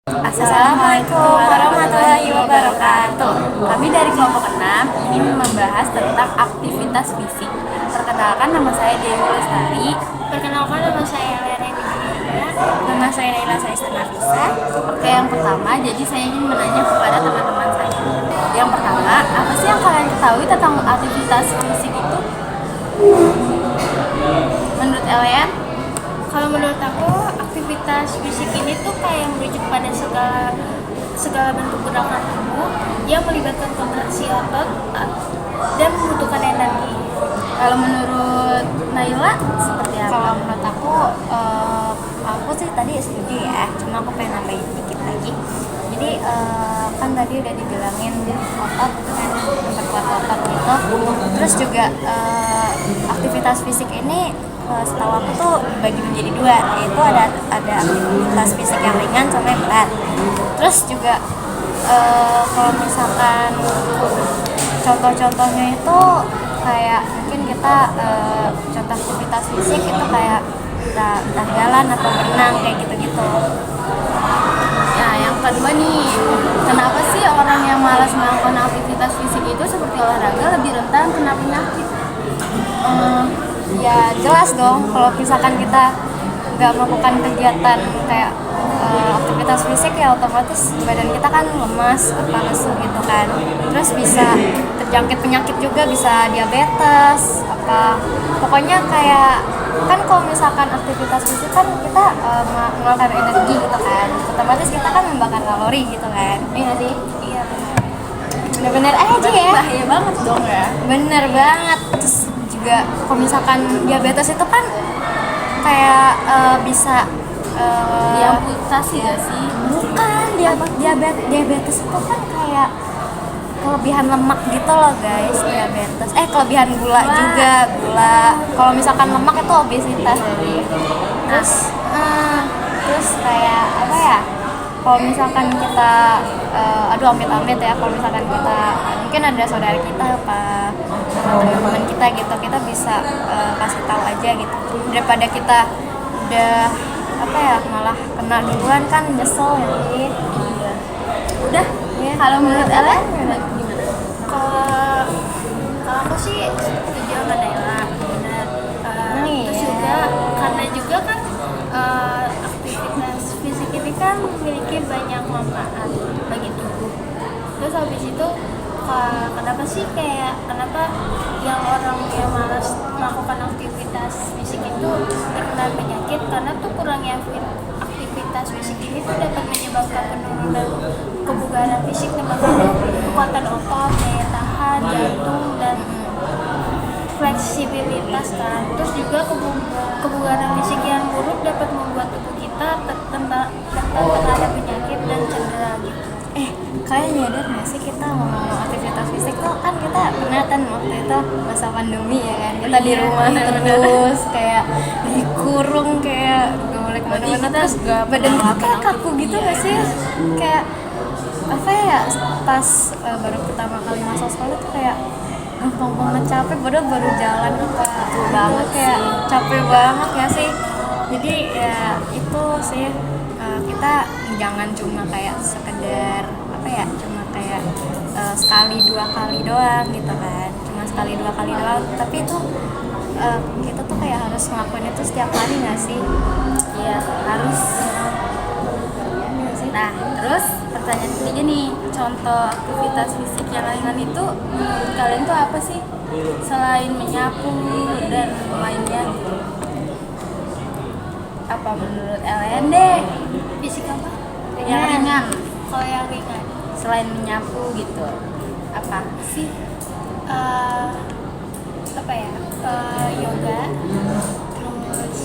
Assalamualaikum warahmatullahi wabarakatuh. Kami dari kelompok 6 ingin membahas tentang aktivitas fisik. Perkenalkan, nama saya Dewi Lestari. Perkenalkan, nama saya Lera Emilia. Nama saya Naila Saista Nafisa. Oke, yang pertama, jadi saya ingin menanya kepada teman-teman saya. Yang pertama, apa sih yang kalian ketahui tentang aktivitas fisik itu? Menurut kalian? Kalau menurut aku, aktivitas fisik ini tuh kayak merujuk pada segala bentuk gerakan tubuh yang melibatkan kontraksi otot dan membutuhkan energi. Kalau menurut Naila seperti apa? Kalau menurut aku sih tadi setuju ya, cuma aku pengen nambahin dikit lagi. Jadi kan tadi udah dibilangin otot kan memperkuat otot gitu. Terus juga aktivitas fisik ini setahu aku tuh dibagi menjadi dua, yaitu ada aktivitas fisik yang ringan sama yang berat. Terus juga kalau misalkan contoh-contohnya itu kayak mungkin kita contoh aktivitas fisik itu kayak kita entah jalan atau berenang kayak gitu-gitu. Nah, yang kedua nih, kenapa sih orang yang malas melakukan aktivitas fisik itu seperti olahraga lebih rentan kena penyakit? Ya jelas dong, kalau misalkan kita nggak melakukan kegiatan kayak aktivitas fisik ya otomatis badan kita kan lemas, lesu gitu kan. Terus bisa terjangkit penyakit juga, bisa diabetes, pokoknya kayak kan kalau misalkan aktivitas fisik kan kita mengeluarkan energi gitu kan, otomatis kita kan membakar kalori gitu kan. Iya sih. Iya, Bener-bener aja ya. Bahaya banget dong ya. Bener banget. Terus juga kalau misalkan diabetes itu kan kayak bisa Diamputasi gak sih? bukan diabetes itu kan kayak kelebihan lemak gitu loh guys. Diabetes kelebihan gula juga, kalau misalkan lemak itu obesitas. Terus kayak apa ya, kalau misalkan kita amit-amit ya, kalau misalkan kita mungkin ada saudara kita teman-teman kita gitu, kita bisa kasih tahu aja gitu, daripada kita udah malah kena duluan kan nyesel ya sih. Udah Ya. Kalau menurut Ellen gimana? Kalau aku sih setuju sama Naila. Benar. Terus juga karena juga kan aktivitas fisik ini kan memiliki banyak manfaat bagi tubuh. Terus habis itu kenapa yang orang yang malas melakukan aktivitas fisik itu terkena penyakit, karena tuh kurangnya aktivitas fisik ini tuh dapat menyebabkan penurunan kebugaran fisik, termasuk kekuatan otot, daya tahan, jantung, dan fleksibilitas kan. Terus juga kebugaran fisik yang buruk dapat membuat tubuh kita rentan terhadap penyakit dan cedera gitu. Kalian nyadar nggak sih, kita ngomong aktivitas fisik tuh kan kita pernah kan waktu itu masa pandemi ya kan, kita di rumah terus kayak dikurung, kayak gak boleh kemana-mana, terus badan kita kayak kaku gitu nggak sih, kayak apa ya, pas baru pertama kali masuk sekolah tuh kayak gampang banget capek, baru jalan banget kayak capek banget ya sih. Jadi ya itu sih, kita jangan cuma kayak sekedar cuma kayak sekali dua kali doang gitu kan, cuma sekali dua kali doang, tapi itu kita tuh kayak harus ngelakuin itu setiap hari nggak sih? Iya, harus. Nah, terus pertanyaan ketiga nih, contoh aktivitas fisik yang ringan itu menurut kalian tuh apa sih? Selain menyapu dan lainnya, apa menurut Ellen deh? Fisik apa? Yang ringan, Kalau yang ringan, selain menyapu gitu, apa sih? Yoga, terus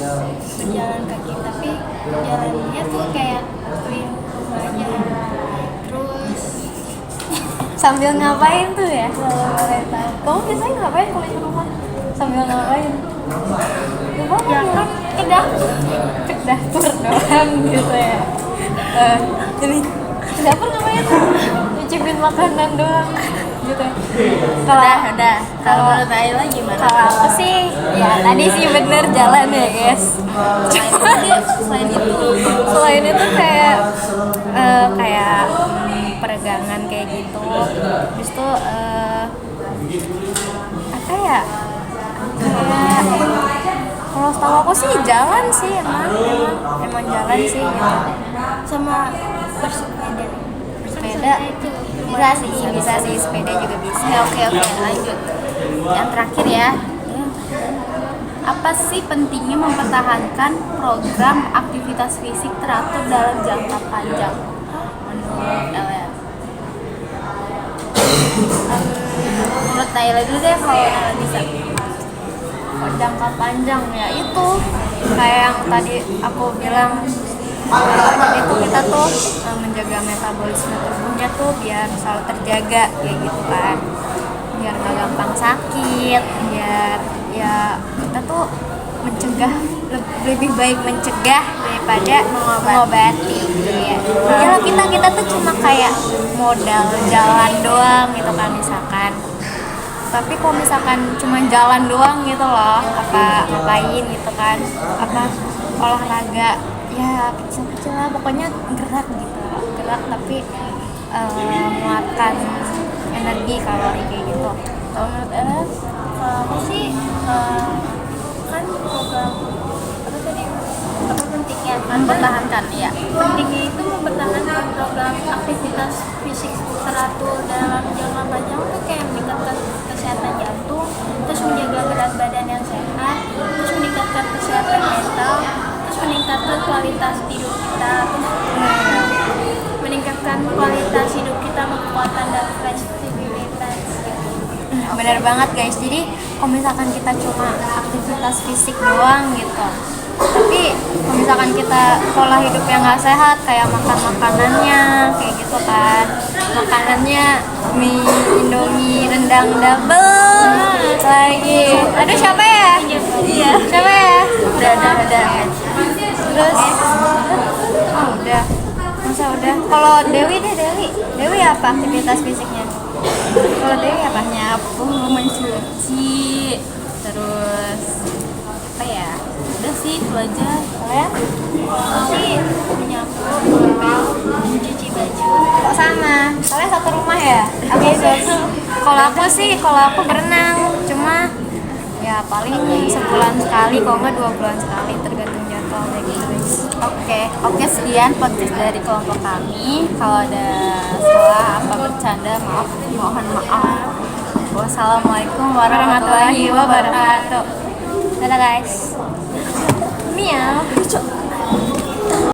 berjalan kaki, tapi jalannya tuh kayak keliling rumah aja. Terus Sambil ngapain tuh ya? Kalau boleh tahu. Kamu biasanya ngapain kalau di rumah? Sambil ngapain? ya kan ke dapur. Ke dapur doang gitu ya. Ini ke dapur ngapain? Nyicipin makanan doang. gitu. Kalau Udah. Kalau menurut Naila gimana? kalau aku sih ya tadi sih bener jalan ya guys. Selain itu Selain itu kayak peregangan kayak gitu. Habis itu apa ya? Kayak kalau setahu aku sih jalan sih emang jalan sih gitu. Sama bersepeda. Sepeda bisa sih sepeda juga bisa. Oke, lanjut. Yang terakhir ya. Apa sih pentingnya mempertahankan program aktivitas fisik teratur dalam jangka panjang? Menurut Ella. Menurut Naila dulu deh kalau Naila bisa. Jangka panjang ya itu kayak yang tadi aku bilang itu kita tuh menjaga metabolisme tubuhnya tuh biar selalu terjaga kayak gitu kan, biar nggak gampang sakit, biar ya kita tuh mencegah, lebih baik mencegah daripada mengobati ya. Ya kita tuh cuma kayak modal jalan doang gitu kan misalkan. Tapi kalau misalkan cuma jalan doang gitu loh, ngapain gitu kan, olahraga ya kecil-kecil lah, pokoknya gerak tapi mengeluarkan energi kalori kayak gitu. Kalau menurut Ella? Kalau aku sih kan program apa tadi, apa pentingnya Mempertahankan ya. pentingnya itu mempertahankan program aktivitas fisik teratur dalam jangka panjang tuh kayak meningkatkan kesehatan jantung, terus menjaga berat badan yang sehat, terus meningkatkan kesehatan mental, terus meningkatkan kualitas hidup kita, terus meningkatkan kualitas hidup kita, kekuatan dan fleksibilitas. Benar banget guys, jadi kalau misalkan kita cuma aktivitas fisik doang gitu, tapi kalau misalkan kita pola hidupnya nggak sehat, kayak makan makanannya kayak gitu kan, makanannya mie indomie rendang double lagi, aduh siapa ya? Iya siapa ya? Udah. Terus udah, masa udah. Kalau Dewi apa aktivitas fisiknya? Kalau Dewi apa? Nyapu, mencuci, terus apa ya? Udah sih itu aja. Kalian? Aku sih menyapu, ngepel, mencuci baju. Kok sama? Kalian satu rumah ya? Kalau aku berenang, cuma ya paling sebulan sekali, kalau nggak 2 bulan sekali, tergantung jadwal kayak gitu guys. Oke, sekian podcast dari kelompok kami. Kalau ada salah apa bercanda, mohon maaf. Wassalamualaikum warahmatullahi wabarakatuh. Dadah guys. Miau.